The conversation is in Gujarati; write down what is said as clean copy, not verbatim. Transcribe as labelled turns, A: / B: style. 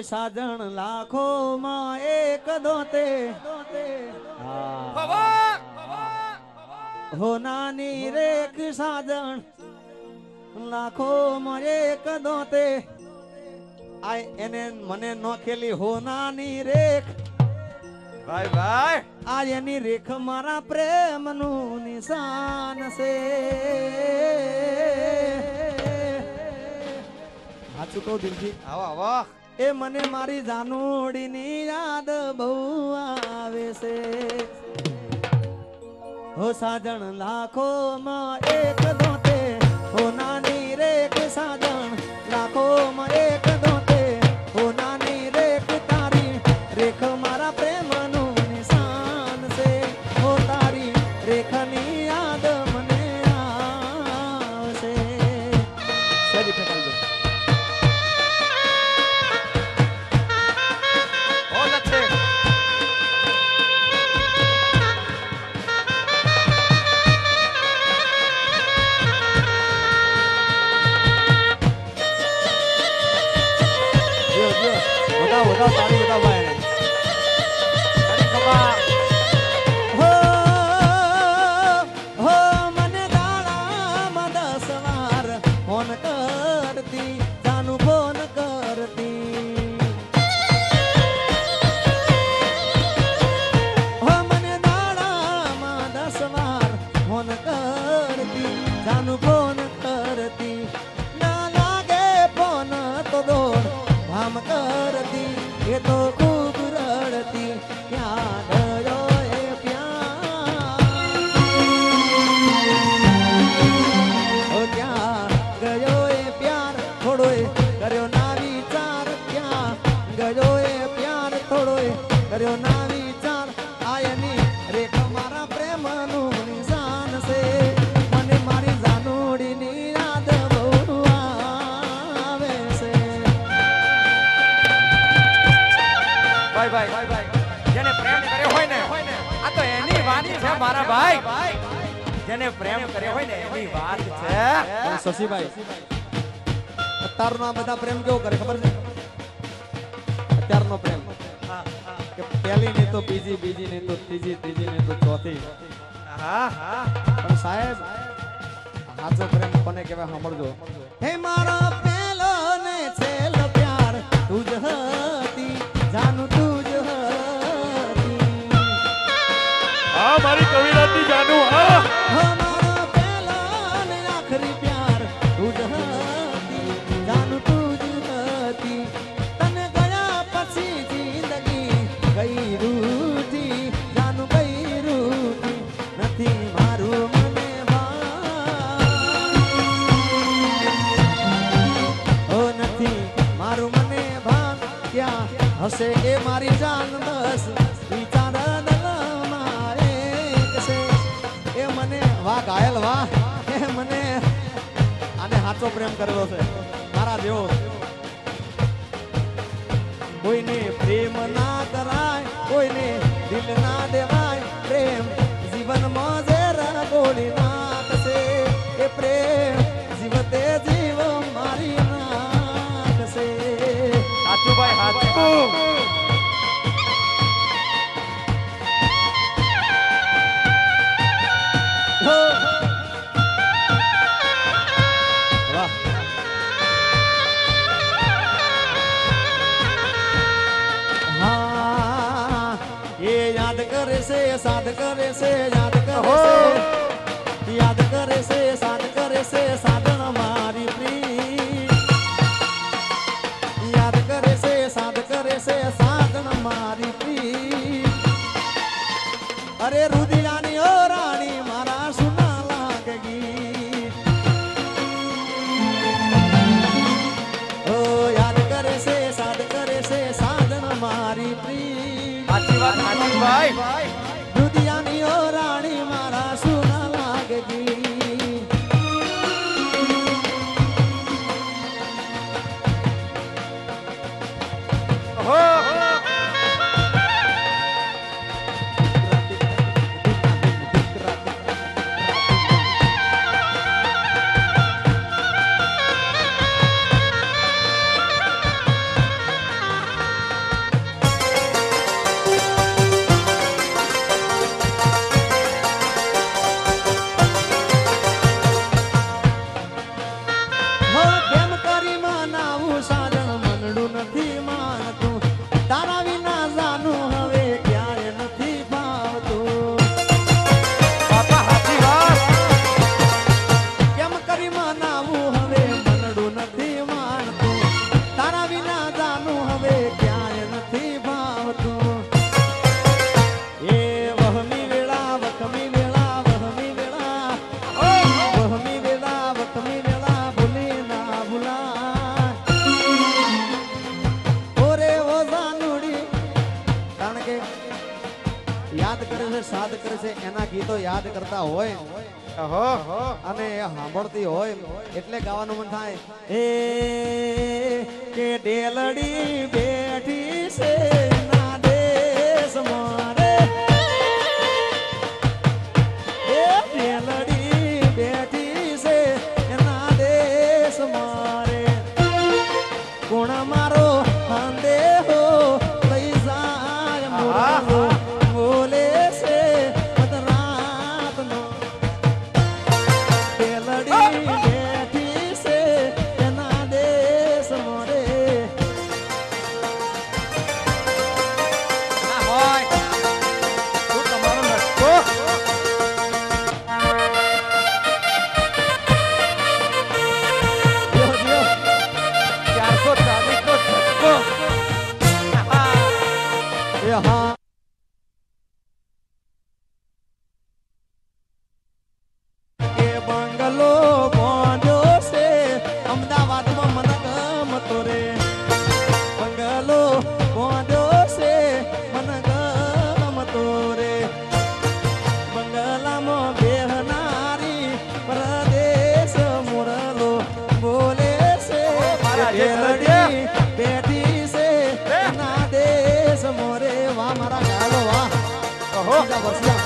A: સાજણ લાખો માં એક દોતે હો નાની રેખ સાજણ લાખો માં એક દોતે આ એને મને નોખેલી હો નાની રેખ
B: ભાઈ ભાઈ
A: આ એની રેખ મારા પ્રેમનું નિશાન છે સાચું કહું દિલથી
B: આવો આવો
A: એ મને મારી જાનુડીની યાદ બહુ આવે છે હો સાજણ લાખો માં એક દોતે હો નાની રેખ સાજણ લાખો માં એક દોતે હો નાની રેખ તારી રેખ મારા પ્રેમનું નિશાન છે હો તારી રેખની યાદ મને આવશે સજી ફેંકાઈ દો बताओ ताली बताओ भाई हो मन दाड़ा मद सवार फोन करती जानू फोन करती हो मन दाड़ा मद सवार फोन करती जानू फोन करती ना लागे फोन तो दौड़ भाम करती ये तो खूब रड़ती क्या गयो ए प्यार ओ क्या गयो ए प्यार थोड़ो कर्यो ना विचार क्या गयो ए प्यार थोड़ो कर्यो ना विचार आयनी रेख मारा प्रेमनु निशान से मने मारी जानोडीनी याद बહુ આવે છે
B: ભાઈ જેને પ્રેમ કર્યો હોય ને આ તો એની વાત છે મારા ભાઈ જેને પ્રેમ કર્યો હોય ને એની વાત છે
A: શશીભાઈ અત્યારનો આ બધા પ્રેમ કેવો કરે ખબર છે અત્યારનો પ્રેમ કે પહેલી નહીં તો બીજી બીજી નહીં તો ત્રીજી ત્રીજી નહીં તો ચોથી
B: હા હા
A: પણ સાહેબ સાચો પ્રેમ કોને કહેવાય સાંભળજો હે મારો પહેલો ને છેલ્લો પ્યાર તુજ હતી જાનું તુજ હતી
B: હા મારી કવિરાતી જાનુ હા
A: હો મારો પહેલો ને આખરી પ્યાર તુજ હતી જાનું તુજ હતી તને ગયા પછી જિંદગી ગઈ રૂઠી જાનું ગઈ રૂઠી નથી મારું મને ઓ નથી મારું મને ભાન ક્યાં હશે એ મારી જાન બસ વિચાર મારે કશે એ મને વાહ ઘાયલ વાહ એ મને આને સાચો પ્રેમ કરવો છે મારા જેવો કોઈને પ્રેમ ના કરાય કોઈને દિલ ના દેવાય પ્રેમ જીવનમાં ઝેર ગોળી નાખશે એ પ્રેમ જીવતે જીવ મારી નાખશે
B: હાચું ભાઈ હાચું
A: હો વાહ હા એ યાદ કરે છે સાદ કરે છે યાદ કરે છે યાદ કરે છે સાદ કરે છે સાધન મારી પ્રીત યાદ કરે છે સાદ કરે છે સાધન મારી પ્રીત અરે રુદિયાની ઓ રાણી મારા સુના લાગે ગીત ઓ યાદ કરે છે સાદ કરે છે સાધન મારી પ્રીત
B: સાચી વાત હાચી ભાઈ
A: રુદિયાની ઓ રાણી મારા સુના લાગે ગીત
B: હો
A: કરે છે સાદ કરે છે એના ગીતો યાદ કરતા હોય
B: ઓહો
A: અને એ સાંભળતી હોય એટલે ગાવાનું મન થાય એ કે ડેલડી બેઠી છે ના દેશ મારે એ ડેલડી બેઠી છે એના દેશ મારે ગુણ મારો સંદેહો લઈ જાય મુરલો બોલે છે રાતનો ડેલડી બેઠી છે એના દેશ મોરે
B: ના હોય તું તમારો નટકો
A: દિયો દિયો
B: 440 નો ઝટકો
A: એ હા એ બંગલો બાંધ્યો છે અમદાવાદમાં મને ગમતો રે બંગલો બાંધ્યો છે મને ગમતો રે બંગલામાં બેહનારી પરદેશ મોરલો બોલે છે
B: મારા
A: કે
B: જેઠ
A: ડેલડી બેઠી છે એના દેશ મોરે વાહ મારા ગાલો વાહ
B: ઓહો
A: બીજા વર્ષિયા